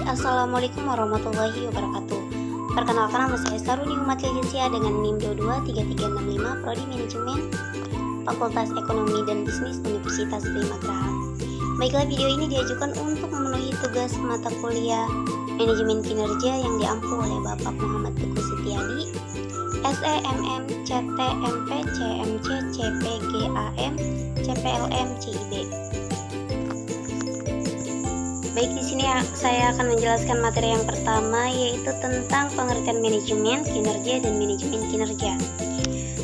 Assalamualaikum warahmatullahi wabarakatuh. Perkenalkan, nama saya Saruni Umat Lilisia dengan NIM 223365, Prodi Manajemen, Fakultas Ekonomi dan Bisnis Universitas Primagraha. Baiklah, video ini diajukan untuk memenuhi tugas mata kuliah Manajemen Kinerja yang diampu oleh Bapak Muhammad Teguh Setiadi, SEMM, CTMP, CMC, CPGAM, CPLM, CIB. Baik, di sini saya akan menjelaskan materi yang pertama, yaitu tentang pengertian manajemen kinerja dan manajemen kinerja.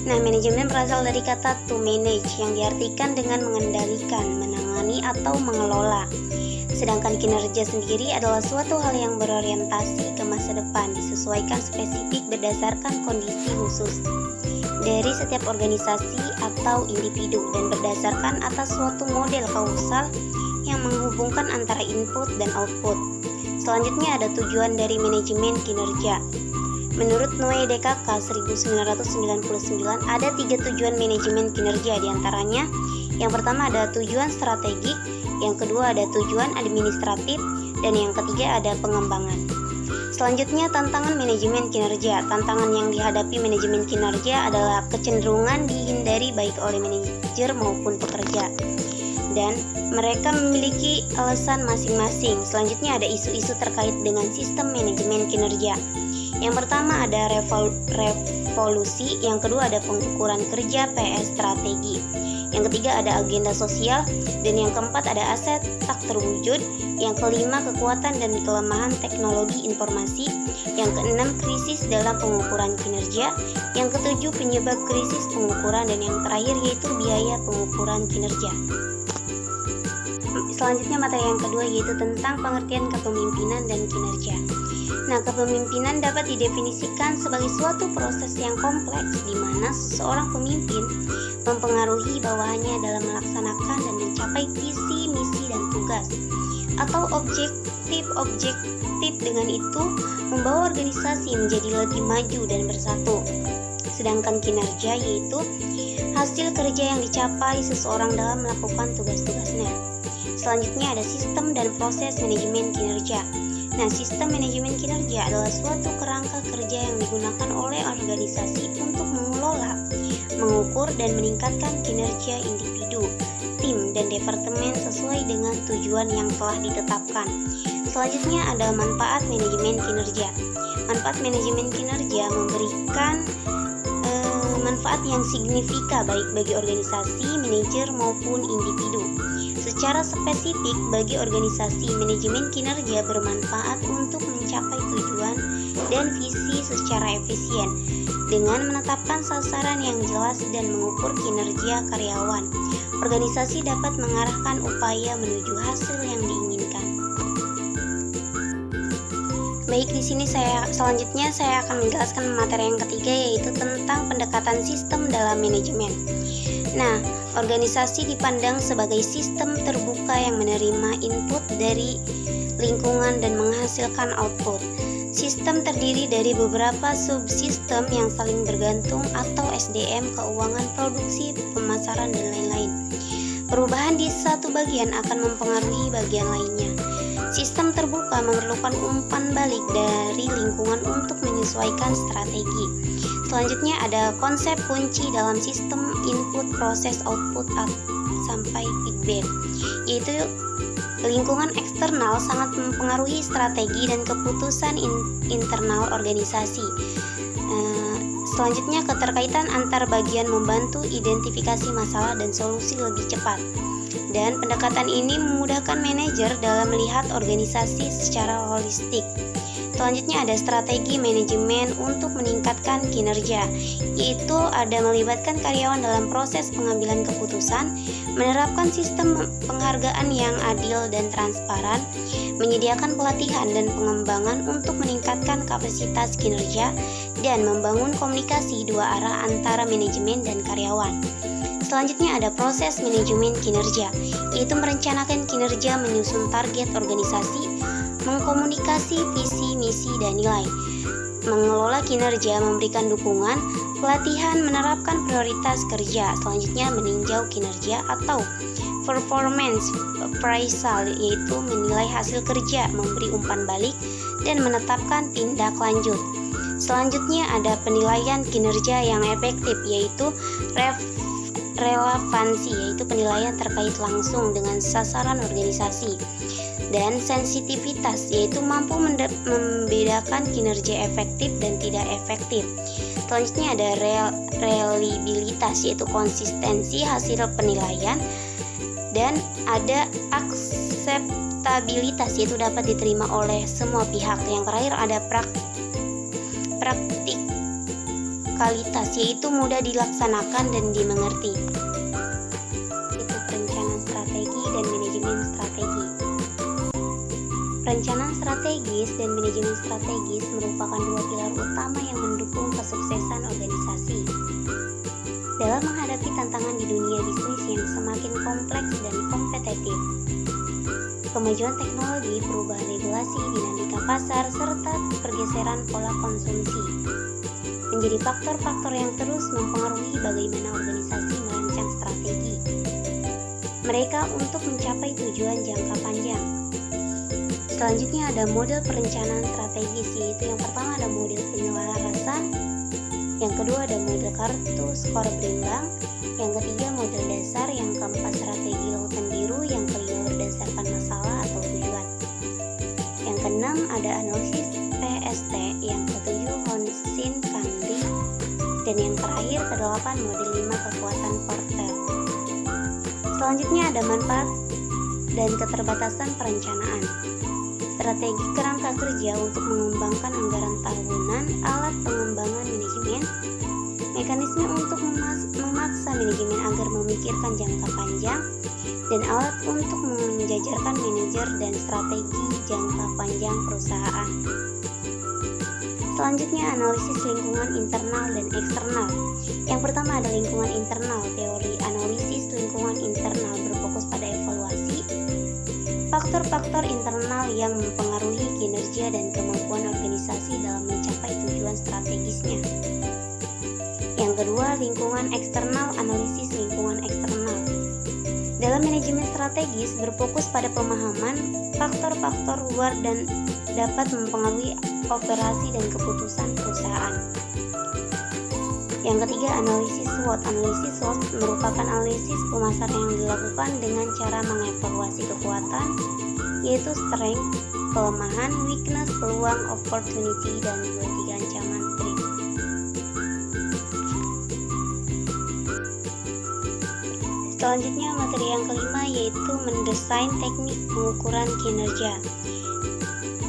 Nah, manajemen berasal dari kata to manage yang diartikan dengan mengendalikan, menangani atau mengelola. Sedangkan kinerja sendiri adalah suatu hal yang berorientasi ke masa depan, disesuaikan spesifik berdasarkan kondisi khusus dari setiap organisasi atau individu dan berdasarkan atas suatu model kausal yang menghubungkan antara input dan output. Selanjutnya ada tujuan dari manajemen kinerja. Menurut Noe DKK 1999 ada 3 tujuan manajemen kinerja, diantaranya yang pertama ada tujuan strategik, yang kedua ada tujuan administratif, dan yang ketiga ada pengembangan. Selanjutnya tantangan manajemen kinerja. Tantangan yang dihadapi manajemen kinerja adalah kecenderungan dihindari baik oleh manajer maupun pekerja, dan mereka memiliki alasan masing-masing. Selanjutnya ada isu-isu terkait dengan sistem manajemen kinerja. Yang pertama ada revolusi, yang kedua ada pengukuran kerja PS strategi, yang ketiga ada agenda sosial, dan yang keempat ada aset tak terwujud, yang kelima kekuatan dan kelemahan teknologi informasi, yang keenam krisis dalam pengukuran kinerja, yang ketujuh penyebab krisis pengukuran, dan yang terakhir yaitu biaya pengukuran kinerja. Selanjutnya materi yang kedua yaitu tentang pengertian kepemimpinan dan kinerja. Nah, kepemimpinan dapat didefinisikan sebagai suatu proses yang kompleks di mana seseorang pemimpin mempengaruhi bawahannya dalam melaksanakan dan mencapai visi, misi, dan tugas atau objektif dengan itu membawa organisasi menjadi lebih maju dan bersatu. Sedangkan kinerja yaitu hasil kerja yang dicapai seseorang dalam melakukan tugas-tugasnya. Selanjutnya ada sistem dan proses manajemen kinerja. Nah, sistem manajemen kinerja adalah suatu kerangka kerja yang digunakan oleh organisasi untuk mengelola, mengukur, dan meningkatkan kinerja individu, tim, dan departemen sesuai dengan tujuan yang telah ditetapkan. Selanjutnya ada manfaat manajemen kinerja. Manfaat manajemen kinerja memberikan manfaat yang signifikan baik bagi organisasi, manajer, maupun individu. Secara spesifik bagi organisasi, manajemen kinerja bermanfaat untuk mencapai tujuan dan visi secara efisien dengan menetapkan sasaran yang jelas dan mengukur kinerja karyawan. Organisasi dapat mengarahkan upaya menuju hasil yang diinginkan. Baik, di sini selanjutnya saya akan menjelaskan materi yang ketiga yaitu tentang pendekatan sistem dalam manajemen. Nah, organisasi dipandang sebagai sistem terbuka yang menerima input dari lingkungan dan menghasilkan output. Sistem terdiri dari beberapa subsistem yang saling bergantung atau SDM, keuangan, produksi, pemasaran, dan lain-lain. Perubahan di satu bagian akan mempengaruhi bagian lainnya. Sistem terbuka memerlukan umpan balik dari lingkungan untuk menyesuaikan strategi. Selanjutnya ada konsep kunci dalam sistem input, proses, output, sampai feedback, yaitu lingkungan eksternal sangat mempengaruhi strategi dan keputusan internal organisasi. Selanjutnya keterkaitan antar bagian membantu identifikasi masalah dan solusi lebih cepat. Dan pendekatan ini memudahkan manajer dalam melihat organisasi secara holistik. Selanjutnya ada strategi manajemen untuk meningkatkan kinerja, yaitu ada melibatkan karyawan dalam proses pengambilan keputusan, menerapkan sistem penghargaan yang adil dan transparan, menyediakan pelatihan dan pengembangan untuk meningkatkan kapasitas kinerja, dan membangun komunikasi dua arah antara manajemen dan karyawan. Selanjutnya ada proses manajemen kinerja, yaitu merencanakan kinerja, menyusun target organisasi, mengkomunikasi visi, misi, dan nilai, mengelola kinerja, memberikan dukungan, Pelatihan menerapkan prioritas kerja. Selanjutnya meninjau kinerja atau performance appraisal, yaitu menilai hasil kerja, memberi umpan balik, dan menetapkan tindak lanjut. Selanjutnya ada penilaian kinerja yang efektif, yaitu relevansi, yaitu penilaian terkait langsung dengan sasaran organisasi. Dan sensitivitas, yaitu mampu membedakan kinerja efektif dan tidak efektif. Selanjutnya ada reliabilitas, yaitu konsistensi hasil penilaian. Dan ada akseptabilitas, yaitu dapat diterima oleh semua pihak. Yang terakhir ada praktikalitas, yaitu mudah dilaksanakan dan dimengerti. Itu perencanaan strategi dan manajemen strategi. Perencanaan strategis dan manajemen strategis merupakan dua pilar utama yang mendukung kesuksesan organisasi dalam menghadapi tantangan di dunia bisnis yang semakin kompleks dan kompetitif. Kemajuan teknologi, perubahan regulasi, dinamika pasar, serta pergeseran pola konsumsi menjadi faktor-faktor yang terus mempengaruhi bagaimana organisasi merancang strategi mereka untuk mencapai tujuan jangka panjang. Selanjutnya ada model perencanaan strategis, yaitu yang pertama ada model penyelarasan, yang kedua ada model kartu skor berimbang, yang ketiga model dasar, yang keempat strategi lautan biru, yang kelima berdasarkan masalah atau tujuan, yang keenam ada analisis PST, yang ketujuh Hounshin Kanri, dan yang terakhir kedelapan model 5 kekuatan Porter. Selanjutnya ada manfaat dan keterbatasan perencanaan. Strategi kerangka kerja untuk mengembangkan anggaran tahunan, alat pengembangan manajemen, mekanisme untuk memaksa manajemen agar memikirkan jangka panjang, dan alat untuk menjajarkan manajer dan strategi jangka panjang perusahaan. Selanjutnya analisis lingkungan internal dan eksternal. Yang pertama ada lingkungan internal. Teori analisis lingkungan internal berfokus pada evaluasi faktor-faktor internal yang mempengaruhi kinerja dan kemampuan organisasi dalam mencapai tujuan strategisnya. Yang kedua, lingkungan eksternal, analisis lingkungan eksternal. Dalam manajemen strategis berfokus pada pemahaman faktor-faktor luar dan dapat mempengaruhi operasi dan keputusan perusahaan. Yang ketiga, analisis SWOT. Analisis SWOT merupakan analisis pemasaran yang dilakukan dengan cara mengevaluasi kekuatan, yaitu strength, kelemahan, weakness, peluang, opportunity, dan 23 ancaman threat. Selanjutnya materi yang kelima yaitu mendesain teknik pengukuran kinerja.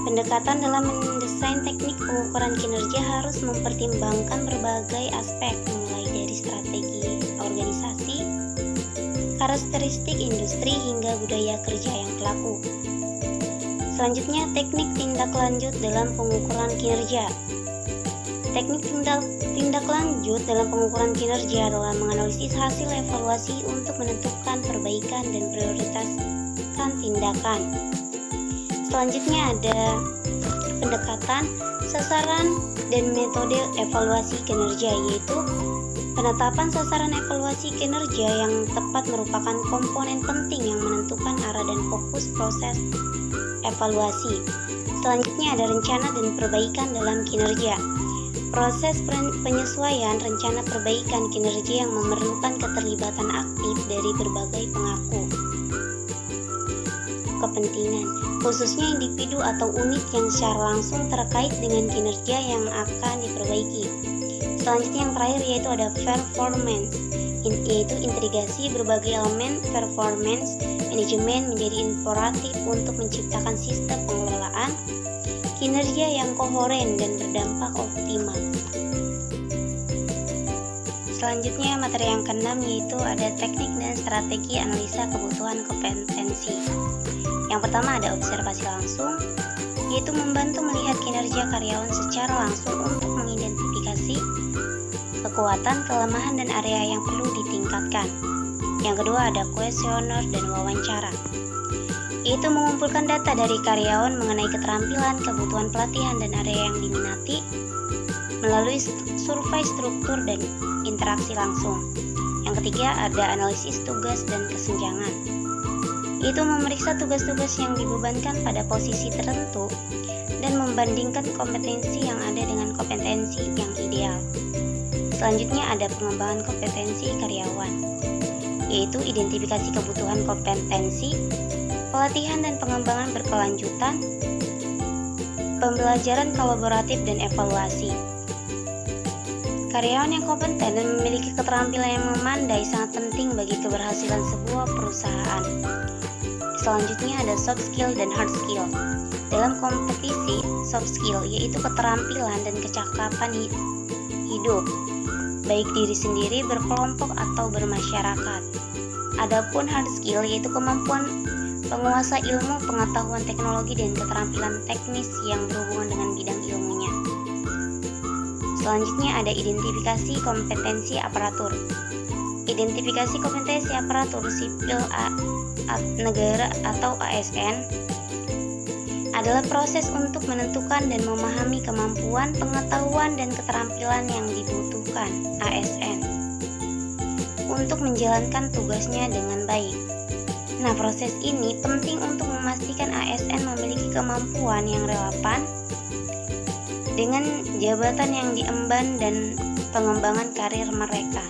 Pendekatan dalam mendesain teknik pengukuran kinerja harus mempertimbangkan berbagai aspek, mulai dari strategi organisasi, karakteristik industri, hingga budaya kerja yang berlaku. Selanjutnya, teknik tindak lanjut dalam pengukuran kinerja. Teknik tindak lanjut dalam pengukuran kinerja adalah menganalisis hasil evaluasi untuk menentukan perbaikan dan prioritaskan tindakan. Selanjutnya ada pendekatan, sasaran, dan metode evaluasi kinerja, yaitu penetapan sasaran evaluasi kinerja yang tepat merupakan komponen penting yang menentukan arah dan fokus proses evaluasi. Selanjutnya ada rencana dan perbaikan dalam kinerja. Proses penyesuaian rencana perbaikan kinerja yang memerlukan keterlibatan aktif dari berbagai pemangku kepentingan, khususnya individu atau unit yang secara langsung terkait dengan kinerja yang akan diperbaiki. Selanjutnya yang terakhir yaitu ada performance, yaitu integrasi berbagai elemen performance manajemen menjadi imperatif untuk menciptakan sistem pengelolaan kinerja yang koheren dan berdampak optimal. Selanjutnya materi yang keenam yaitu ada teknik dan strategi analisa kebutuhan kompetensi. Yang pertama ada observasi langsung, yaitu membantu melihat kinerja karyawan secara langsung untuk mengidentifikasi kekuatan, kelemahan, dan area yang perlu ditingkatkan. Yang kedua ada kuesioner dan wawancara, yaitu mengumpulkan data dari karyawan mengenai keterampilan, kebutuhan pelatihan, dan area yang diminati. melalui survei struktur dan interaksi langsung. Yang ketiga ada analisis tugas dan kesenjangan, yaitu memeriksa tugas-tugas yang dibebankan pada posisi tertentu dan membandingkan kompetensi yang ada dengan kompetensi yang ideal. Selanjutnya ada pengembangan kompetensi karyawan, yaitu identifikasi kebutuhan kompetensi, pelatihan dan pengembangan berkelanjutan, pembelajaran kolaboratif dan evaluasi. Karyawan yang kompeten dan memiliki keterampilan yang memandai sangat penting bagi keberhasilan sebuah perusahaan. Selanjutnya ada soft skill dan hard skill. Dalam kompetisi, soft skill yaitu keterampilan dan kecakapan hidup, baik diri sendiri, berkelompok, atau bermasyarakat. Adapun hard skill yaitu kemampuan penguasa ilmu, pengetahuan teknologi, dan keterampilan teknis yang berhubungan dengan bidang ilmunya. Selanjutnya ada identifikasi kompetensi aparatur. Identifikasi kompetensi aparatur sipil negara atau ASN adalah proses untuk menentukan dan memahami kemampuan, pengetahuan, dan keterampilan yang dibutuhkan ASN untuk menjalankan tugasnya dengan baik. Nah, proses ini penting untuk memastikan ASN memiliki kemampuan yang relevan dengan jabatan yang diemban dan pengembangan karir mereka.